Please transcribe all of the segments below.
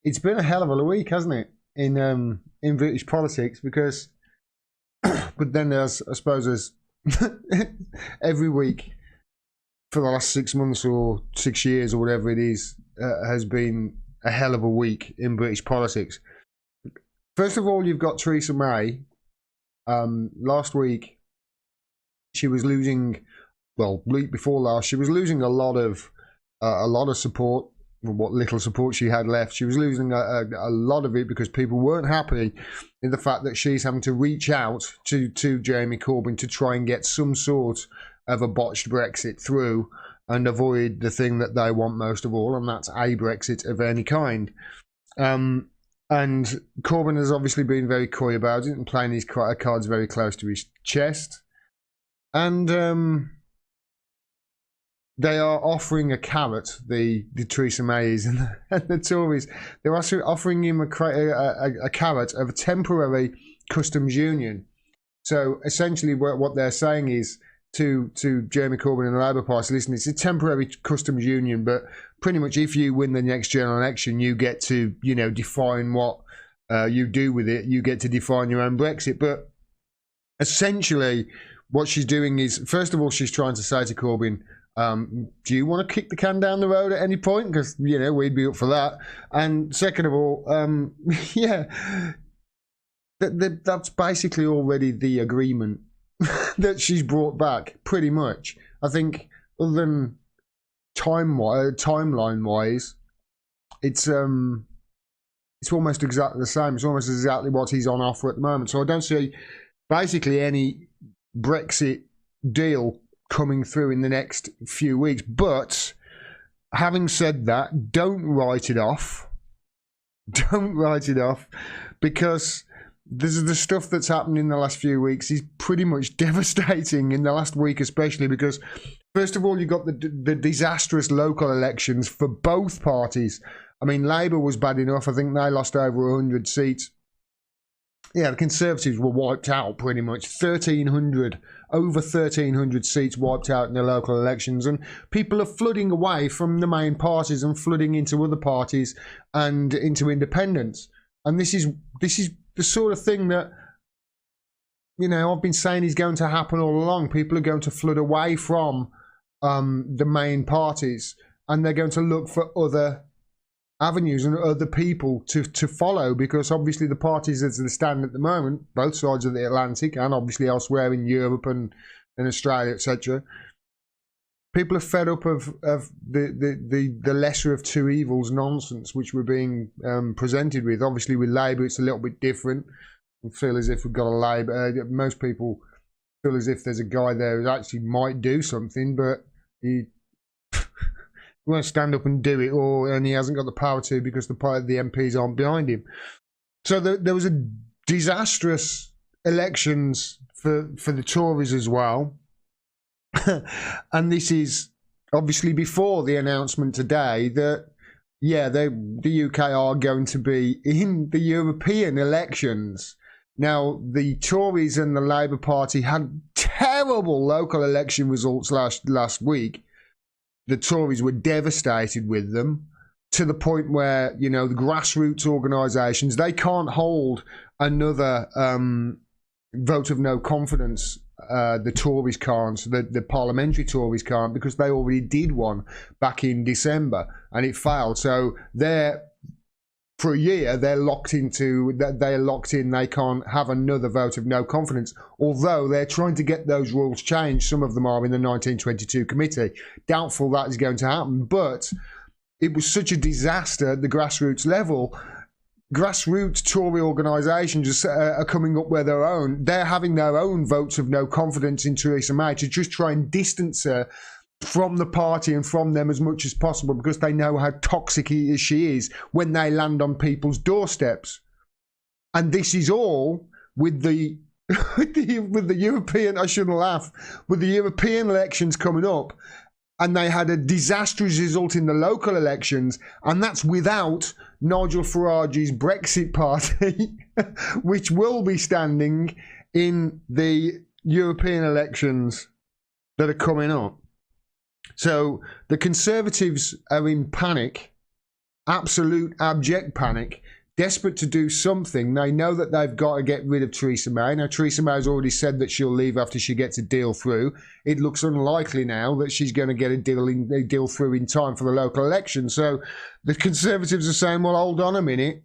it's been a hell of a week, hasn't it, in British politics? Because, but then there's, I suppose, there's every week for the last 6 months or 6 years or whatever it is has been a hell of a week in British politics. First of all, you've got Theresa May. Last week, she was losing. Well, week before last, she was losing a lot of support. What little support she had left, she was losing a lot of it because people weren't happy in the fact that she's having to reach out to Jeremy Corbyn to try and get some sort of a botched Brexit through and avoid the thing that they want most of all, and that's a Brexit of any kind. And Corbyn has obviously been very coy about it and playing his cards very close to his chest. And they are offering a carrot, the Theresa Mays and the Tories. They're also offering him a carrot of a temporary customs union. So essentially what they're saying is to Jeremy Corbyn and the Labour Party, listen, it's a temporary customs union, but pretty much if you win the next general election, you get to, define what you do with it. You get to define your own Brexit. But essentially what she's doing is, first of all, she's trying to say to Corbyn, do you want to kick the can down the road at any point? Because, we'd be up for that. And second of all, that's basically already the agreement that she's brought back, pretty much. I think, other than timeline-wise, it's almost exactly the same. It's almost exactly what he's on offer at the moment. So I don't see basically any Brexit deal coming through in the next few weeks. But having said that, don't write it off. Don't write it off, because the stuff that's happened in the last few weeks is pretty much devastating in the last week, especially because, first of all, you've got the disastrous local elections for both parties. I mean, Labour was bad enough. I think they lost over 100 seats. Yeah, the Conservatives were wiped out pretty much. Over 1,300 seats wiped out in the local elections, and people are flooding away from the main parties and flooding into other parties and into independents. And this is the sort of thing that, I've been saying is going to happen all along. People are going to flood away from the main parties, and they're going to look for other avenues and other people to follow, because obviously the parties as they stand at the moment, both sides of the Atlantic and obviously elsewhere in Europe and in Australia, etc., people are fed up of the lesser of two evils nonsense which we're being presented with. Obviously with Labour it's a little bit different. We feel as if we've got a Labour, most people feel as if there's a guy there who actually might do something, but he won't stand up and do it, and he hasn't got the power to because the MPs aren't behind him. So there was a disastrous elections for the Tories as well. And this is obviously before the announcement today that, the UK are going to be in the European elections. Now, the Tories and the Labour Party had terrible local election results last week. The Tories were devastated with them, to the point where, the grassroots organisations, they can't hold another vote of no confidence. The Tories can't, the parliamentary Tories can't, because they already did one back in December and it failed. So for a year, they're locked in. They can't have another vote of no confidence, although they're trying to get those rules changed. Some of them are in the 1922 committee. Doubtful that is going to happen, but it was such a disaster at the grassroots level. Grassroots Tory organisations are coming up with their own. They're having their own votes of no confidence in Theresa May to just try and distance her from the party and from them as much as possible, because they know how toxic she is when they land on people's doorsteps. And this is all with the with the European, I shouldn't laugh, with the European elections coming up, and they had a disastrous result in the local elections, and that's without Nigel Farage's Brexit party, which will be standing in the European elections that are coming up. So the Conservatives are in panic, absolute abject panic, desperate to do something. They know that they've got to get rid of Theresa May. Now, Theresa May has already said that she'll leave after she gets a deal through. It looks unlikely now that she's going to get a deal through in time for the local election. So the Conservatives are saying, well, hold on a minute.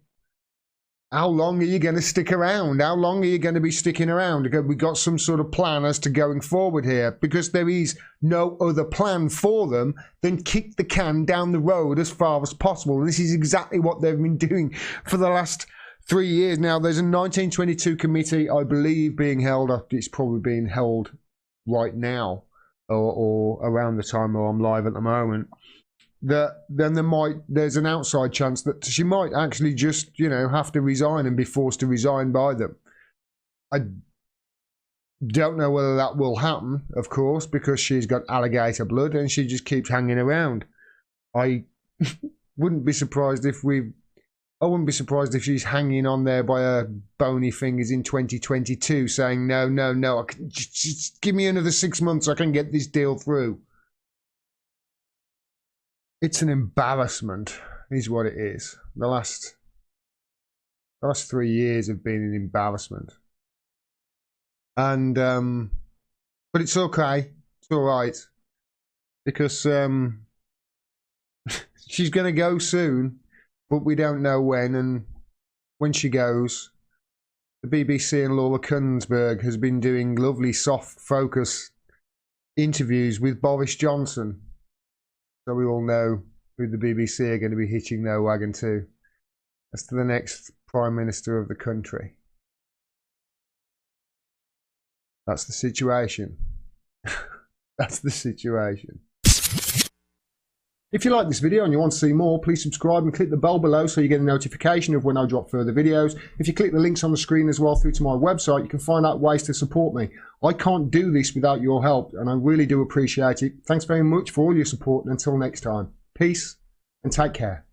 How long are you going to stick around? How long are you going to be sticking around? We've got some sort of plan as to going forward here, because there is no other plan for them than kick the can down the road as far as possible. And this is exactly what they've been doing for the last 3 years now. There's a 1922 committee, I believe, being held. It's probably being held right now or around the time where I'm live at the moment. That then there's an outside chance that she might actually just, have to resign and be forced to resign by them. I don't know whether that will happen, of course, because she's got alligator blood and she just keeps hanging around. I wouldn't be surprised if she's hanging on there by her bony fingers in 2022, saying no, just give me another 6 months, I can get this deal through. It's an embarrassment, is what it is. The last 3 years have been an embarrassment. And but it's okay. It's all right, because she's going to go soon, but we don't know when. And when she goes, the BBC and Laura Kuenssberg has been doing lovely soft focus interviews with Boris Johnson. So we all know who the BBC are going to be hitching their wagon to as to the next Prime Minister of the country. That's the situation. That's the situation. If you like this video and you want to see more, please subscribe and click the bell below so you get a notification of when I drop further videos. If you click the links on the screen as well through to my website, you can find out ways to support me. I can't do this without your help, and I really do appreciate it. Thanks very much for all your support, and until next time, peace and take care.